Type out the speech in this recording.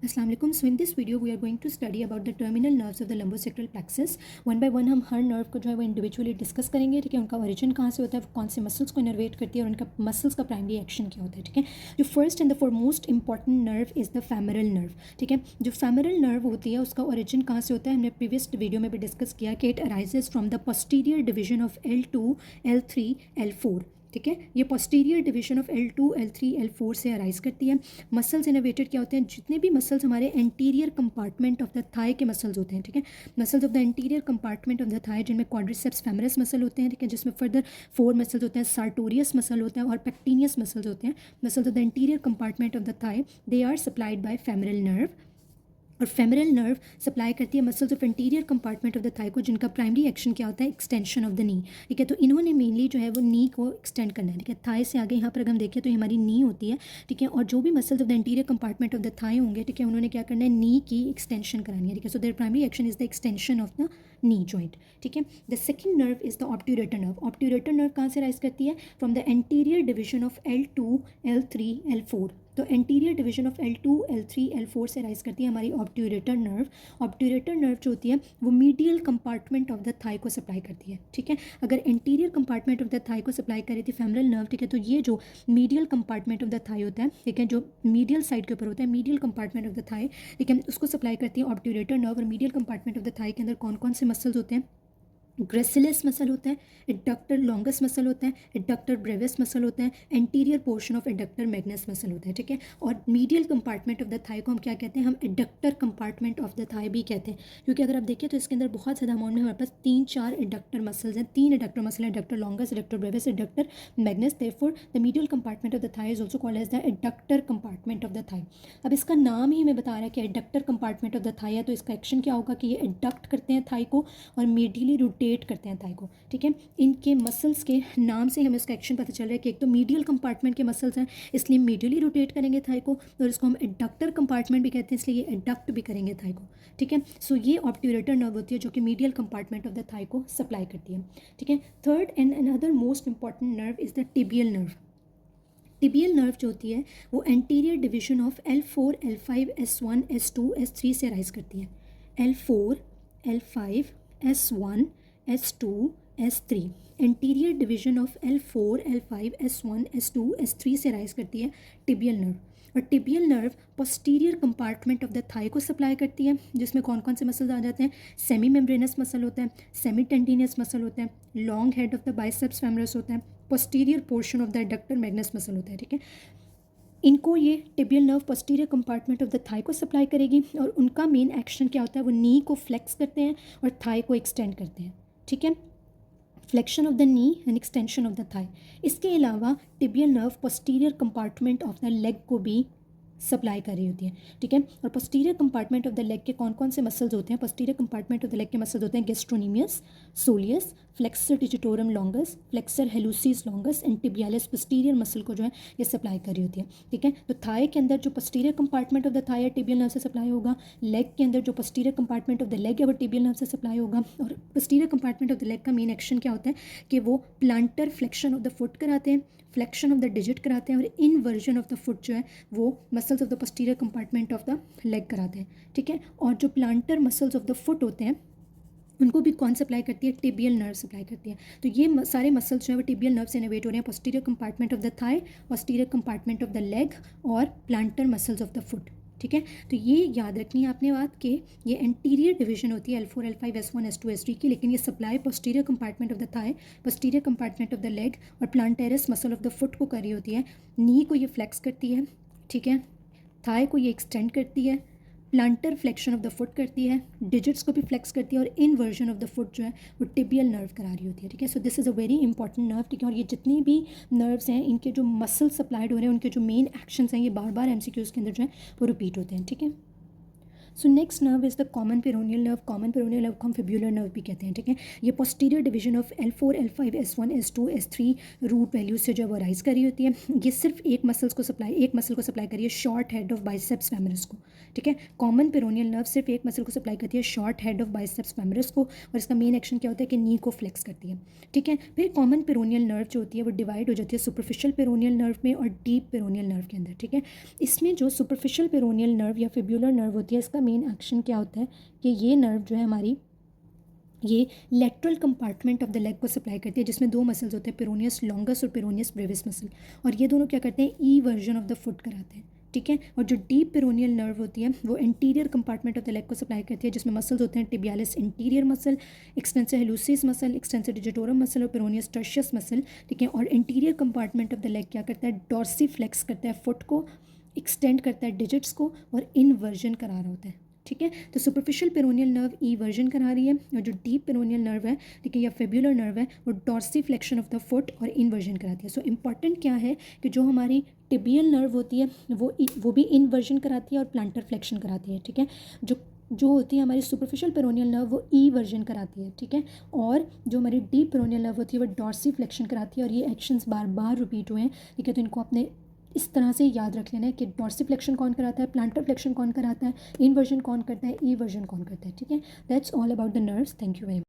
अस्सलाम वालेकुम। So in this video we are going to study about the terminal nerves of the lumbosacral plexus. One by one हम हर nerve को जो है वो इंडिविजुअली डिस्कस करेंगे, ठीक है। उनका ओरिजिन कहाँ से होता है, कौन से मसल्स को इनर्वेट करती है और उनका मसल्स का प्राइमरी एक्शन क्या होता है, ठीक है। जो first and the foremost important nerve is the femoral nerve, ठीक है। जो फेमरल नर्व होती है उसका ओरिजिन कहाँ से होता है, हमने प्रीवियस वीडियो में भी डिस्कस किया कि it arises from the posterior division of L2, L3, L4, ठीक है। ये posterior division of L2, L3, L4 से अराइज करती है। मसल्स इनोवेटेड क्या होते हैं, जितने भी मसल्स हमारे anterior compartment of the thigh के मसल्स होते हैं, ठीक है। Muscles of the anterior compartment of the thigh, जिनमें क्वाड्रिसेप्स फेमरस मसल होते हैं, ठीक है, जिसमें फर्दर 4 मसल्स होते हैं, सार्टोरियस मसल होता है और पेक्टिनियस मसल्स होते हैं। Muscles of the anterior compartment of the thigh, they are supplied by femoral nerve. और फेमरल नर्व सप्लाई करती है muscles of interior compartment of the thigh को, जिनका प्राइमरी एक्शन क्या होता है, एक्सटेंशन ऑफ द नी, ठीक है। तो इन्होंने मेनली जो है वो नी को एक्सटेंड करना है, ठीक है। थाई से आगे यहाँ पर अगर हम देखें तो ये हमारी नी होती है, ठीक है। और जो भी muscles of the interior compartment of the thigh होंगे, ठीक है, उन्होंने क्या करना है, नी की एक्सटेंशन करानी है, ठीक है। So there primary action is the extension of the knee joint, ठीक है। The second nerve is the obturator nerve. Obturator nerve कहाँ से राइज करती है, from the anterior division of L2, L3, L4। तो anterior division of L2, L3, L4 से rise करती है हमारी ऑब्ट्यूरेटर नर्व। ऑब्ट्यूरेटर नर्व जो होती है वो medial compartment of the thigh को सप्लाई करती है, ठीक है। अगर anterior compartment of the thigh को सप्लाई कर रही थी फेमरल नर्व, ठीक है, तो ये जो medial compartment of the thigh होता है, ठीक है, जो मीडियल साइड के ऊपर होता है, medial compartment of the thigh, ठीक है, उसको सप्लाई करती है ऑब्ट्यूरेटर नर्व। और medial compartment of the thigh के अंदर कौन कौन से मसल्स होते हैं, ग्रेसिलिस मसल होता है, एडक्टर लॉन्गस मसल होता है, एडक्टर ब्रेविस मसल होता है, anterior portion of adductor magnus muscle होता है, ठीक है। और medial compartment of the thigh को हम क्या कहते हैं, हम adductor compartment of the thigh भी कहते हैं, क्योंकि अगर आप देखें तो इसके अंदर बहुत ज़्यादा अमाउंट में हमारे पास 3-4 एडक्टर मसल्स हैं। 3 एडक्टर मसल हैं, adductor longus, adductor brevis, adductor magnus. Therefore the medial compartment of the thigh is also called as the adductor compartment of the thigh. अब इसका नाम ही हमें बता रहा है कि adductor compartment of the thigh है, तो इसका एक्शन क्या होगा कि ये एडक्ट करते हैं थाई को और मीडियली रोटेट करते हैं थाई को, ठीक है। इनके मसल्स के नाम से हमें इसका एक्शन पता चल रहा है कि एक तो मीडियल कंपार्टमेंट के मसल्स हैं, इसलिए मीडियली रोटेट करेंगे थाई को, और इसको हम एडक्टर कंपार्टमेंट भी कहते हैं, इसलिए ये एडक्ट भी करेंगे थाई को, ठीक है। सो ये ऑब्ट्यूरेटर नर्व होती है जो कि medial compartment of the thigh को सप्लाई करती है, ठीक है। Third and another most important nerve is the tibial nerve. Tibial nerve जो होती है वो anterior division of L4, L5, S1, S2, S3 से राइज करती है। L4, L5, S1, S2, S3, anterior division of L4, L5, S1, S2, S3 से rise करती है टिबियल नर्व। और tibial nerve posterior compartment of the thigh को supply करती है, जिसमें कौन कौन से मसल्स आ जाते हैं, सेमी मेम्ब्रेनस मसल होता है, सेमी टेंडिनियस मसल होता है, long head of the biceps femoris होता है, posterior portion of the adductor magnus muscle होता है, ठीक है। इनको ये tibial nerve posterior compartment of the thigh को सप्लाई करेगी और उनका मेन एक्शन क्या होता है, वो नी को फ्लेक्स करते हैं और थाई को एक्सटेंड करते हैं, ठीक है। Flexion of the knee and extension of the thigh. इसके अलावा tibial nerve posterior compartment of the leg को भी सप्लाई कर रही होती है, ठीक है। और posterior compartment of the leg के कौन कौन से मसल्स होते हैं, posterior compartment of the leg के मसल्स होते हैं gastrocnemius, soleus, flexor digitorum longus, flexor hallucis longus and tibialis. Posterior muscle को जो है ये सप्लाई कर रही होती है, ठीक है। तो थाई के अंदर जो posterior compartment of the thigh है टिबियल नर्व से सप्लाई होगा, लेग के अंदर जो posterior compartment of the leg है वो टिबियल नर्व से सप्लाई होगा। और posterior compartment of the leg का मेन एक्शन क्या होता है कि वो plantar flexion of the foot कराते हैं, फ्लेक्शन ऑफ द डिजिट कराते हैं, और इनवर्जन ऑफ द फुट जो है वो muscles of the posterior compartment of the leg कराते हैं, ठीक है। और जो planter muscles of the foot होते हैं उनको भी कौन सप्लाई करती है, टिबियल नर्व सप्लाई करती है। तो ये सारे मसल्स जो है वो टिबियल नर्व से इनोवेट हो रहे हैं, posterior compartment of the thigh, posterior compartment of the leg और plantar muscles of the foot, ठीक है। तो ये याद रखनी है आपने बात कि ये एंटीरियर डिवीजन होती है L4, L5, S1, S2, S3 की, लेकिन ये supply posterior compartment of the thigh, posterior compartment of the leg और plantaris muscle of the foot को कर रही होती है। नी को ये फ्लेक्स करती है, ठीक है, थाई को ये एक्सटेंड करती है, planter flexion of the foot करती है, डिजिट्स को भी फ्लेक्स करती है, और इनवर्जन ऑफ द फुट जो है वो टिबियल नर्व करा रही होती है, ठीक है। So this is a very important nerve, ठीक है। और ये जितनी भी नर्व्स हैं इनके जो मसल सप्लाइड हो रहे हैं उनके जो मेन एक्शंस हैं ये बार बार MCQs के अंदर जो है वो रिपीट होते हैं, ठीक है। So next nerve is the common peroneal nerve. Common peroneal nerve को हम फिब्यूलर नर्व भी कहते हैं, ठीक है. ये posterior division of L4, L5, S1, S2, S3 root values से जो वो राइज करी होती है. ये सिर्फ एक मसल को सप्लाई करिए, short head of biceps femoris को, ठीक है. कॉमन पेरोनियल नर्व सिर्फ एक मसल को सप्लाई करती है, short head of biceps femoris को, और इसका मेन एक्शन क्या होता है कि नी को फ्लेक्स करती है, ठीक है. फिर कॉमन पेरोनियल नर्व जो होती है वो डिवाइड हो जाती है सुपरफिशियल पेरोनियल नर्व में और डीप पेरोनियल नर्व के अंदर, ठीक है. इसमें जो सुपरफिशियल पेरोनियल नर्व या फिब्यूलर नर्व होती है, इसका मेन एक्शन क्या होता है कि ये नर्व जो है हमारी, ये lateral compartment of the leg को सप्लाई करती है, जिसमें दो मसल्स होते हैं, पेरोनियस लॉन्गस और पेरोनियस ब्रेविस मसल, और ये दोनों क्या करते हैं, ई वर्जन ऑफ द फुट कराते हैं, ठीक है. और जो डीप पेरोनियल नर्व होती है वो interior compartment of the leg को सप्लाई करती है, जिसमें मसल्स होते हैं tibialis interior muscle, extensor hallucis muscle, extensor digitorum muscle और पेरोनियस टर्शियस मसल, ठीक है. और interior compartment of the leg क्या करता है, डॉर्सी फ्लेक्स करता है फुट को, एक्सटेंड करता है डिजिट्स को और इनवर्जन करा रहा होता है, ठीक है. तो सुपरफिशियल पेरोनियल नर्व ई वर्जन करा रही है, और जो डीप पेरोनियल नर्व है, ठीक है, या फेब्युलर नर्व है, वो dorsiflexion of the foot और इनवर्जन कराती है. सो इंपॉर्टेंट क्या है कि जो हमारी टिबियल नर्व होती है वो भी इनवर्जन कराती है और प्लांटर फ्लेक्शन कराती है, ठीक है. जो होती है हमारी सुपरफिशियल पेरोनियल नर्व वो ई वर्जन कराती है, ठीक है. और जो हमारी डीप पेरोनियल नर्व होती है वो डॉर्सी फ्लेक्शन कराती है, और ये एक्शंस बार बार रिपीट हुए हैं, ठीक है. तो इनको अपने इस तरह से याद रख लेना है कि डॉर्सिफ्लेक्शन कौन कराता है, प्लांटर फ्लेक्शन कौन कराता है, इनवर्जन कौन करता है, ई वर्जन कौन करता है, ठीक है. That's all about the nerves. Thank you very much.